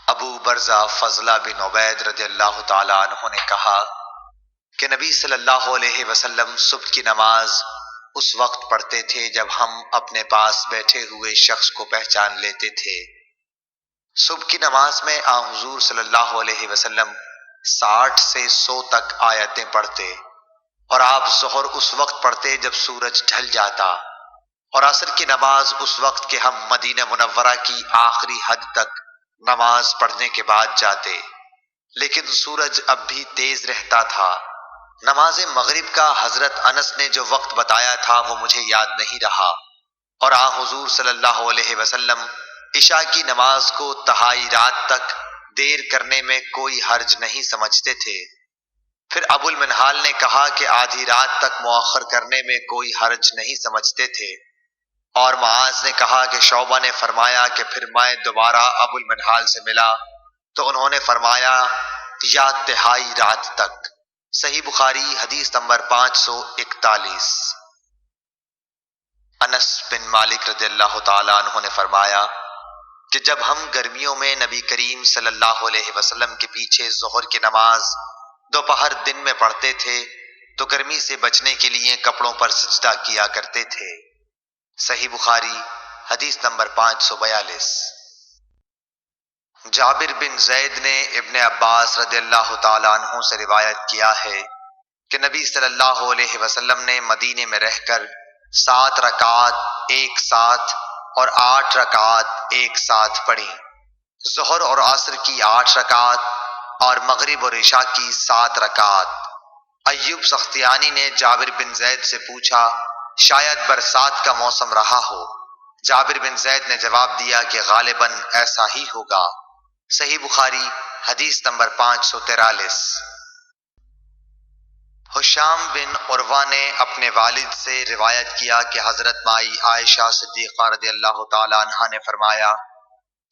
ابو برزہ فضلہ بن عبید رضی اللہ تعالی عنہ نے کہا کہ نبی صلی اللہ علیہ وسلم صبح کی نماز اس وقت پڑھتے تھے جب ہم اپنے پاس بیٹھے ہوئے شخص کو پہچان لیتے تھے۔ صبح کی نماز میں حضور صلی اللہ علیہ وسلم 60 سے 100 تک آیتیں پڑھتے، اور آپ ظہر اس وقت پڑھتے جب سورج ڈھل جاتا، اور عصر کی نماز اس وقت کہ ہم مدینہ منورہ کی آخری حد تک نماز پڑھنے کے بعد جاتے، لیکن سورج اب بھی تیز رہتا تھا۔ نماز مغرب کا حضرت انس نے جو وقت بتایا تھا وہ مجھے یاد نہیں رہا، اور حضور صلی اللہ علیہ وسلم عشاء کی نماز کو تہائی رات تک دیر کرنے میں کوئی حرج نہیں سمجھتے تھے۔ پھر ابو المنہال نے کہا کہ آدھی رات تک مؤخر کرنے میں کوئی حرج نہیں سمجھتے تھے، اور معاذ نے کہا کہ شعبہ نے فرمایا کہ پھر میں دوبارہ ابو المنہال سے ملا تو انہوں نے فرمایا یا تہائی رات تک۔ صحیح بخاری حدیث نمبر 541۔ انس بن مالک رضی اللہ تعالی عنہ نے فرمایا کہ جب ہم گرمیوں میں نبی کریم صلی اللہ علیہ وسلم کے پیچھے ظہر کی نماز دوپہر دن میں پڑھتے تھے تو گرمی سے بچنے کے لیے کپڑوں پر سجدہ کیا کرتے تھے۔ صحیح بخاری حدیث نمبر 542۔ جابر بن زید نے ابن عباس رضی اللہ تعالی عنہ سے روایت کیا ہے کہ نبی صلی اللہ علیہ وسلم نے مدینے میں رہ کر 7 رکعات ایک ساتھ اور 8 رکعات ایک ساتھ پڑھی، ظہر اور عصر کی 8 رکعات اور مغرب اور عشاء کی 7 رکعات۔ ایوب سختیانی نے جابر بن زید سے پوچھا شاید برسات کا موسم رہا ہو۔ جابر بن زید نے جواب دیا کہ غالباً ایسا ہی ہوگا۔ صحیح بخاری حدیث نمبر 543۔ حشام بن عروہ نے اپنے والد سے روایت کیا کہ حضرت مائی عائشہ صدیقہ رضی اللہ تعالی عنہا نے فرمایا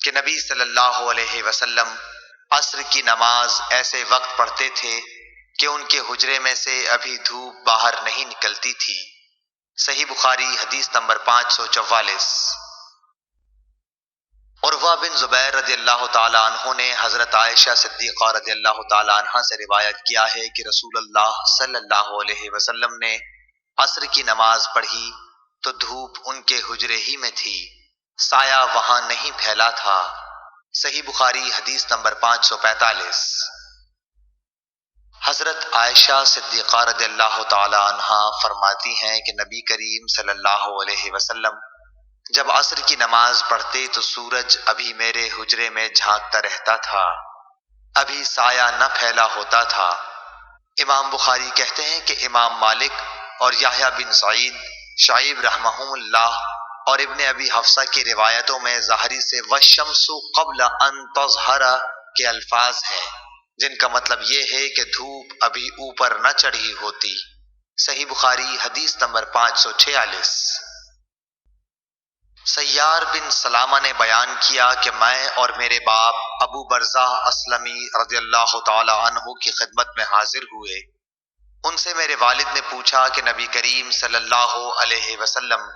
کہ نبی صلی اللہ علیہ وسلم عصر کی نماز ایسے وقت پڑھتے تھے کہ ان کے حجرے میں سے ابھی دھوپ باہر نہیں نکلتی تھی۔ صحیح بخاری حدیث نمبر 544۔ عروہ بن زبیر رضی اللہ تعالی عنہ نے حضرت عائشہ صدیقہ رضی اللہ تعالی عنہا سے روایت کیا ہے کہ رسول اللہ صلی اللہ علیہ وسلم نے عصر کی نماز پڑھی تو دھوپ ان کے حجرے ہی میں تھی، سایہ وہاں نہیں پھیلا تھا۔ صحیح بخاری حدیث نمبر 545۔ حضرت عائشہ صدیقہ رضی اللہ تعالی عنہا فرماتی ہیں کہ نبی کریم صلی اللہ علیہ وسلم جب عصر کی نماز پڑھتے تو سورج ابھی میرے حجرے میں جھانکتا رہتا تھا، ابھی سایہ نہ پھیلا ہوتا تھا۔ امام بخاری کہتے ہیں کہ امام مالک اور یحییٰ بن سعید شعیب رحمہم اللہ اور ابن ابی حفصہ کی روایتوں میں ظاہری سے والشمس قبل ان تظہر کے الفاظ ہیں، جن کا مطلب یہ ہے کہ دھوپ ابھی اوپر نہ چڑھی ہوتی۔ صحیح بخاری حدیث نمبر 546۔ سیار بن سلامہ نے بیان کیا کہ میں اور میرے باپ ابو برزہ اسلمی رضی اللہ تعالی عنہ کی خدمت میں حاضر ہوئے۔ ان سے میرے والد نے پوچھا کہ نبی کریم صلی اللہ علیہ وسلم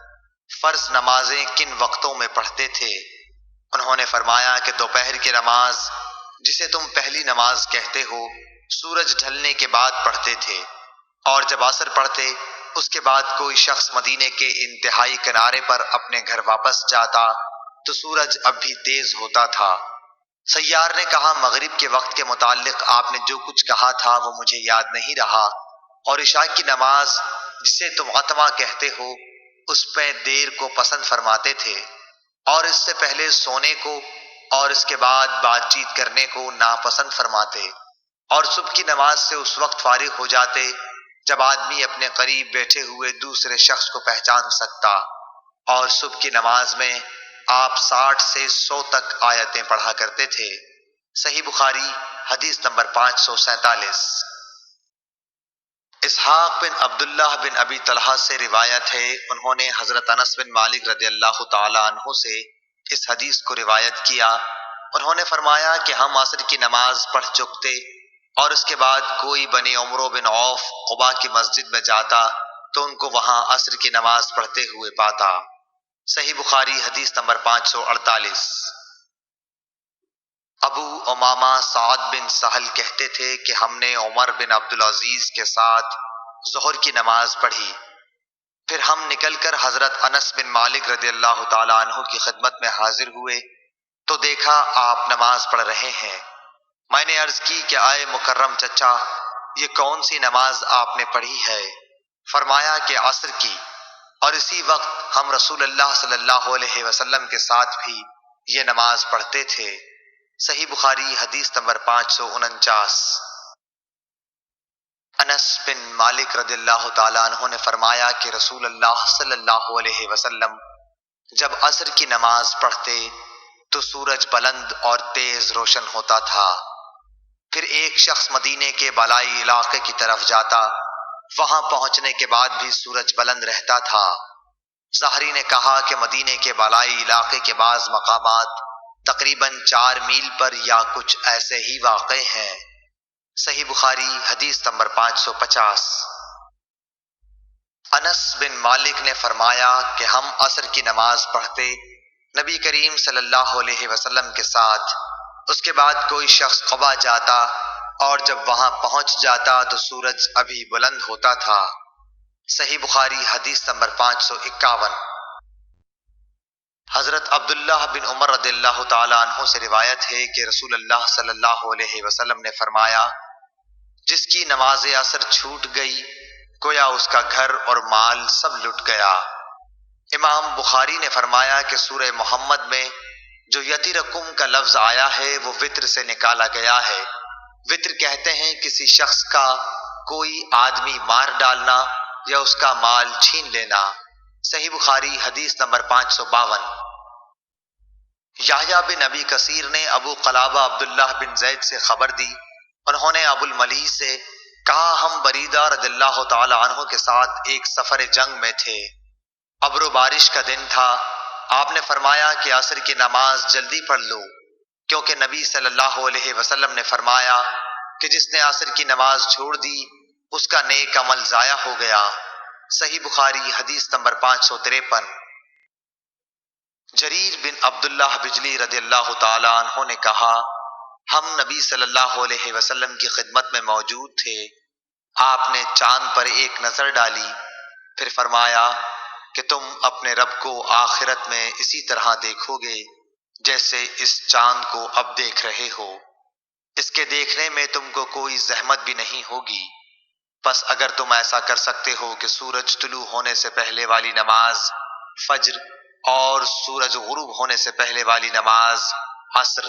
فرض نمازیں کن وقتوں میں پڑھتے تھے؟ انہوں نے فرمایا کہ دوپہر کی نماز جسے تم پہلی نماز کہتے ہو سورج ڈھلنے کے بعد پڑھتے تھے، اور جب عصر پڑھتے اس کے بعد کوئی شخص مدینے کے انتہائی کنارے پر اپنے گھر واپس جاتا تو سورج اب بھی تیز ہوتا تھا۔ سیار نے کہا مغرب کے وقت کے متعلق آپ نے جو کچھ کہا تھا وہ مجھے یاد نہیں رہا، اور عشاء کی نماز جسے تم عتمہ کہتے ہو اس پہ دیر کو پسند فرماتے تھے، اور اس سے پہلے سونے کو اور اس کے بعد بات چیت کرنے کو ناپسند فرماتے، اور صبح کی نماز سے اس وقت فارغ ہو جاتے جب آدمی اپنے قریب بیٹھے ہوئے دوسرے شخص کو پہچان سکتا، اور صبح کی نماز میں آپ 60 سے 100 تک آیتیں پڑھا کرتے تھے۔ صحیح بخاری حدیث نمبر 547۔ اسحاق بن عبداللہ بن ابی طلحہ سے روایت ہے، انہوں نے حضرت انس بن مالک رضی اللہ تعالی عنہ سے اس حدیث کو روایت کیا۔ انہوں نے فرمایا کہ ہم عصر کی نماز پڑھ چکتے اور اس کے بعد کوئی بنی عمرو بن عوف قباء کی مسجد میں جاتا تو ان کو وہاں عصر کی نماز پڑھتے ہوئے پاتا۔ صحیح بخاری حدیث نمبر 548۔ ابو امامہ سعد بن سہل کہتے تھے کہ ہم نے عمر بن عبدالعزیز کے ساتھ ظہر کی نماز پڑھی، پھر ہم نکل کر حضرت انس بن مالک رضی اللہ تعالی عنہ کی خدمت میں حاضر ہوئے تو دیکھا آپ نماز پڑھ رہے ہیں۔ میں نے عرض کی کہ آئے مکرم چچا، یہ کون سی نماز آپ نے پڑھی ہے؟ فرمایا کہ عصر کی، اور اسی وقت ہم رسول اللہ صلی اللہ علیہ وسلم کے ساتھ بھی یہ نماز پڑھتے تھے۔ صحیح بخاری حدیث نمبر 549۔ انس بن مالک رضی اللہ تعالیٰ عنہ نے فرمایا کہ رسول اللہ صلی اللہ علیہ وسلم جب عصر کی نماز پڑھتے تو سورج بلند اور تیز روشن ہوتا تھا، پھر ایک شخص مدینے کے بالائی علاقے کی طرف جاتا، وہاں پہنچنے کے بعد بھی سورج بلند رہتا تھا۔ ظاہری نے کہا کہ مدینے کے بالائی علاقے کے بعض مقامات تقریباً 4 میل پر یا کچھ ایسے ہی واقع ہیں۔ صحیح بخاری حدیث نمبر 550۔ انس بن مالک نے فرمایا کہ ہم عصر کی نماز پڑھتے نبی کریم صلی اللہ علیہ وسلم کے ساتھ، اس کے بعد کوئی شخص قبا جاتا اور جب وہاں پہنچ جاتا تو سورج ابھی بلند ہوتا تھا۔ صحیح بخاری حدیث نمبر 551۔ حضرت عبداللہ بن عمر رضی اللہ تعالی عنہ سے روایت ہے کہ رسول اللہ صلی اللہ علیہ وسلم نے فرمایا، جس کی نماز عصر چھوٹ گئی گویا اس کا گھر اور مال سب لٹ گیا۔ امام بخاری نے فرمایا کہ سورہ محمد میں جو یتیرکم کا لفظ آیا ہے وہ وطر سے نکالا گیا ہے۔ وطر کہتے ہیں کسی شخص کا کوئی آدمی مار ڈالنا یا اس کا مال چھین لینا۔ صحیح بخاری حدیث نمبر 552۔ یحییٰ بن ابی کثیر نے ابو قلابہ عبداللہ بن زید سے خبر دی، انہوں نے ابو الملیح سے کہا ہم بریدہ رضی اللہ تعالی عنہ کے ساتھ ایک سفر جنگ میں تھے، ابر و بارش کا دن تھا، آپ نے فرمایا کہ عصر کی نماز جلدی پڑھ لو، کیونکہ نبی صلی اللہ علیہ وسلم نے فرمایا کہ جس نے عصر کی نماز چھوڑ دی اس کا نیک عمل ضائع ہو گیا۔ صحیح بخاری حدیث نمبر 553۔ جریر بن عبداللہ بجلی رضی اللہ تعالی عنہ نے کہا ہم نبی صلی اللہ علیہ وسلم کی خدمت میں موجود تھے، آپ نے چاند پر ایک نظر ڈالی، پھر فرمایا کہ تم اپنے رب کو آخرت میں اسی طرح دیکھو گے جیسے اس چاند کو اب دیکھ رہے ہو، اس کے دیکھنے میں تم کو کوئی زحمت بھی نہیں ہوگی، پس اگر تم ایسا کر سکتے ہو کہ سورج طلوع ہونے سے پہلے والی نماز فجر اور سورج غروب ہونے سے پہلے والی نماز عصر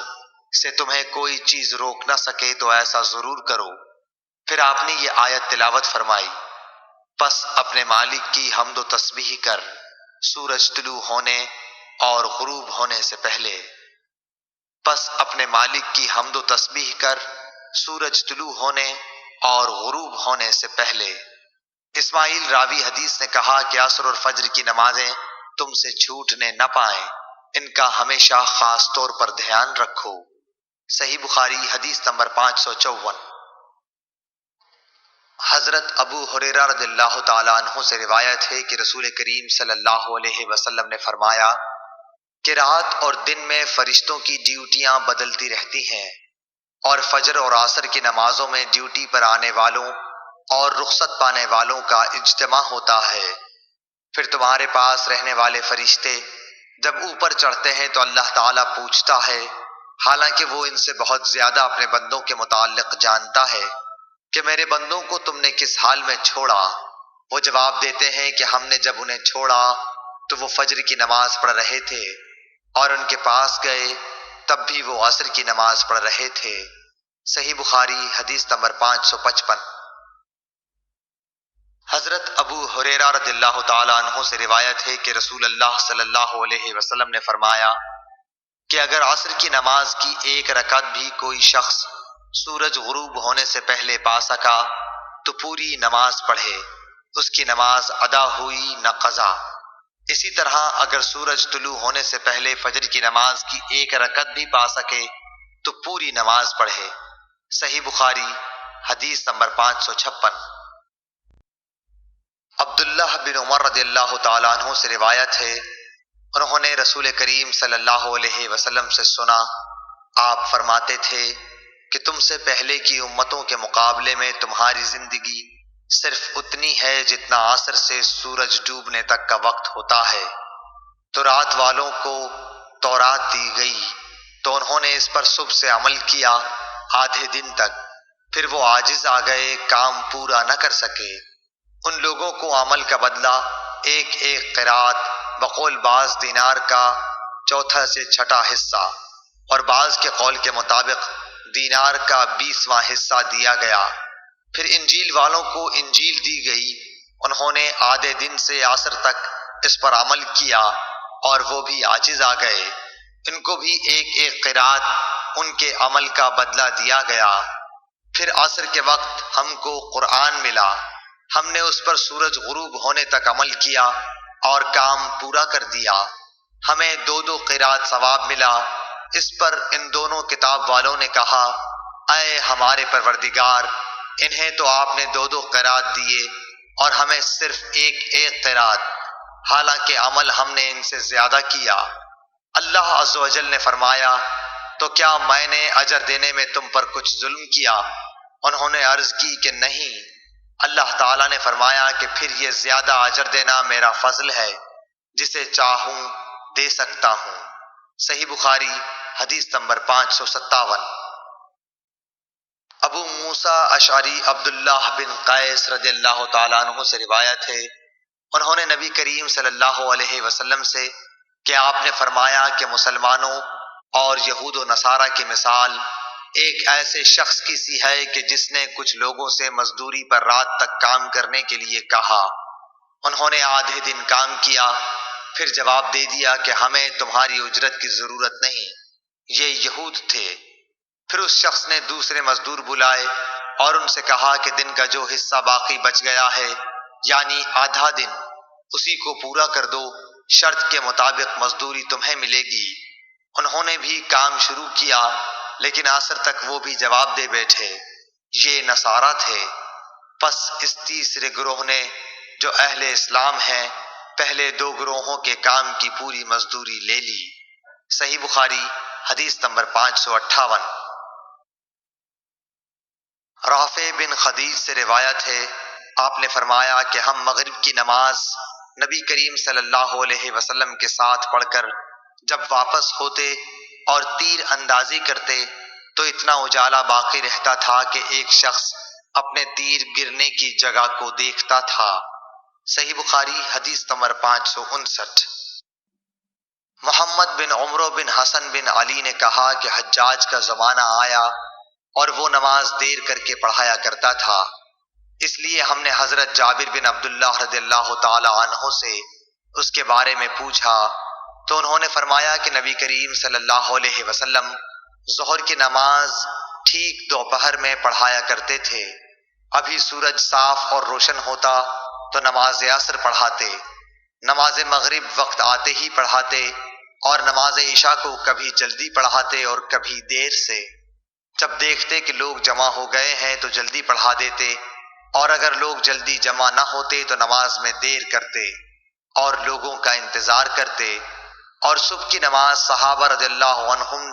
سے تمہیں کوئی چیز روک نہ سکے تو ایسا ضرور کرو۔ پھر آپ نے یہ آیت تلاوت فرمائی، پس اپنے مالک کی حمد و تسبیح کر سورج طلوع ہونے اور غروب ہونے سے پہلے، پس اپنے مالک کی حمد و تسبیح کر سورج طلوع ہونے اور غروب ہونے سے پہلے۔ اسماعیل راوی حدیث نے کہا کہ عصر اور فجر کی نمازیں تم سے چھوٹنے نہ پائیں، ان کا ہمیشہ خاص طور پر دھیان رکھو۔ صحیح بخاری حدیث نمبر 554۔ حضرت ابو ہریرہ رضی اللہ تعالی عنہ سے روایت ہے کہ رسول کریم صلی اللہ علیہ وسلم نے فرمایا کہ رات اور دن میں فرشتوں کی ڈیوٹیاں بدلتی رہتی ہیں، اور فجر اور عصر کی نمازوں میں ڈیوٹی پر آنے والوں اور رخصت پانے والوں کا اجتماع ہوتا ہے، پھر تمہارے پاس رہنے والے فرشتے جب اوپر چڑھتے ہیں تو اللہ تعالیٰ پوچھتا ہے، حالانکہ وہ ان سے بہت زیادہ اپنے بندوں کے متعلق جانتا ہے، کہ میرے بندوں کو تم نے کس حال میں چھوڑا؟ وہ جواب دیتے ہیں کہ ہم نے جب انہیں چھوڑا تو وہ فجر کی نماز پڑھ رہے تھے، اور ان کے پاس گئے تب بھی وہ عصر کی نماز پڑھ رہے تھے۔ صحیح بخاری حدیث نمبر 555۔ حضرت ابو ہریرہ رضی اللہ تعالی عنہ سے روایت ہے کہ رسول اللہ صلی اللہ علیہ وسلم نے فرمایا کہ اگر عصر کی نماز کی ایک رکعت بھی کوئی شخص سورج غروب ہونے سے پہلے پا سکا تو پوری نماز پڑھے، اس کی نماز ادا ہوئی نہ قضا۔ اسی طرح اگر سورج طلوع ہونے سے پہلے فجر کی نماز کی ایک رکعت بھی پا سکے تو پوری نماز پڑھے۔ صحیح بخاری حدیث نمبر 556۔ عبداللہ بن عمر رضی اللہ تعالیٰ عنہ سے روایت ہے، انہوں نے رسول کریم صلی اللہ علیہ وسلم سے سنا آپ فرماتے تھے کہ تم سے پہلے کی امتوں کے مقابلے میں تمہاری زندگی صرف اتنی ہے جتنا عصر سے سورج ڈوبنے تک کا وقت ہوتا ہے۔ تو رات والوں کو تورات دی گئی تو انہوں نے اس پر صبح سے عمل کیا آدھے دن تک، پھر وہ عاجز آ گئے، کام پورا نہ کر سکے۔ ان لوگوں کو عمل کا بدلہ ایک ایک قرات بقول بعض دینار کا چوتھا سے چھٹا حصہ اور بعض کے قول کے مطابق دینار کا 20واں حصہ دیا گیا۔ پھر انجیل والوں کو انجیل دی گئی، انہوں نے آدھے دن سے عصر تک اس پر عمل کیا اور وہ بھی عاجز آ گئے، ان کو بھی ایک ایک قرات ان کے عمل کا بدلہ دیا گیا۔ پھر عصر کے وقت ہم کو قرآن ملا، ہم نے اس پر سورج غروب ہونے تک عمل کیا اور کام پورا کر دیا، ہمیں 2 قرات ثواب ملا۔ اس پر ان دونوں کتاب والوں نے کہا، اے ہمارے پروردگار، انہیں تو آپ نے 2 قرات دیے اور ہمیں صرف ایک ایک قرات، حالانکہ عمل ہم نے ان سے زیادہ کیا۔ اللہ عز و جل نے فرمایا، تو کیا میں نے اجر دینے میں تم پر کچھ ظلم کیا؟ انہوں نے عرض کی کہ نہیں۔ اللہ تعالیٰ نے فرمایا کہ پھر یہ زیادہ اجر دینا میرا فضل ہے، جسے چاہوں دے سکتا ہوں۔ صحیح بخاری حدیث نمبر 557۔ ابو موسیٰ اشعری عبداللہ بن قیس رضی اللہ تعالیٰ عنہ سے روایت ہے، انہوں نے نبی کریم صلی اللہ علیہ وسلم سے کہ آپ نے فرمایا کہ مسلمانوں اور یہود و نصارہ کی مثال ایک ایسے شخص کی سی ہے کہ جس نے کچھ لوگوں سے مزدوری پر رات تک کام کرنے کے لیے کہا، انہوں نے آدھے دن کام کیا، پھر جواب دے دیا کہ ہمیں تمہاری اجرت کی ضرورت نہیں، یہ یہود تھے۔ پھر اس شخص نے دوسرے مزدور بلائے اور ان سے کہا کہ دن کا جو حصہ باقی بچ گیا ہے، یعنی آدھا دن، اسی کو پورا کر دو، شرط کے مطابق مزدوری تمہیں ملے گی۔ انہوں نے بھی کام شروع کیا، لیکن عصر تک وہ بھی جواب دے بیٹھے، یہ نصارہ تھے۔ پس اس تیسرے گروہ نے جو اہل اسلام ہیں پہلے 2 گروہوں کے کام کی پوری مزدوری لے لی۔ صحیح بخاری حدیث نمبر 558۔ رافع بن خدیج سے روایت ہے، آپ نے فرمایا کہ ہم مغرب کی نماز نبی کریم صلی اللہ علیہ وسلم کے ساتھ پڑھ کر جب واپس ہوتے اور تیر اندازی کرتے تو اتنا اجالا باقی رہتا تھا کہ ایک شخص اپنے تیر گرنے کی جگہ کو دیکھتا تھا۔ صحیح بخاری حدیث نمبر 559۔ محمد بن عمرو بن حسن بن علی نے کہا کہ حجاج کا زمانہ آیا اور وہ نماز دیر کر کے پڑھایا کرتا تھا، اس لیے ہم نے حضرت جابر بن عبداللہ رضی اللہ تعالی عنہ سے اس کے بارے میں پوچھا تو انہوں نے فرمایا کہ نبی کریم صلی اللہ علیہ وسلم ظہر کی نماز ٹھیک دوپہر میں پڑھایا کرتے تھے، ابھی سورج صاف اور روشن ہوتا تو نماز عصر پڑھاتے، نماز مغرب وقت آتے ہی پڑھاتے اور نماز عشاء کو کبھی جلدی پڑھاتے اور کبھی دیر سے۔ جب دیکھتے کہ لوگ جمع ہو گئے ہیں تو جلدی پڑھا دیتے، اور اگر لوگ جلدی جمع نہ ہوتے تو نماز میں دیر کرتے اور لوگوں کا انتظار کرتے۔ اور صبح کی نماز صحابہ رضی اللہ عنہم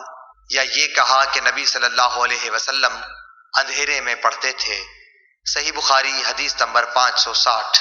یا یہ کہا کہ نبی صلی اللہ علیہ وسلم اندھیرے میں پڑھتے تھے۔ صحیح بخاری حدیث نمبر 560۔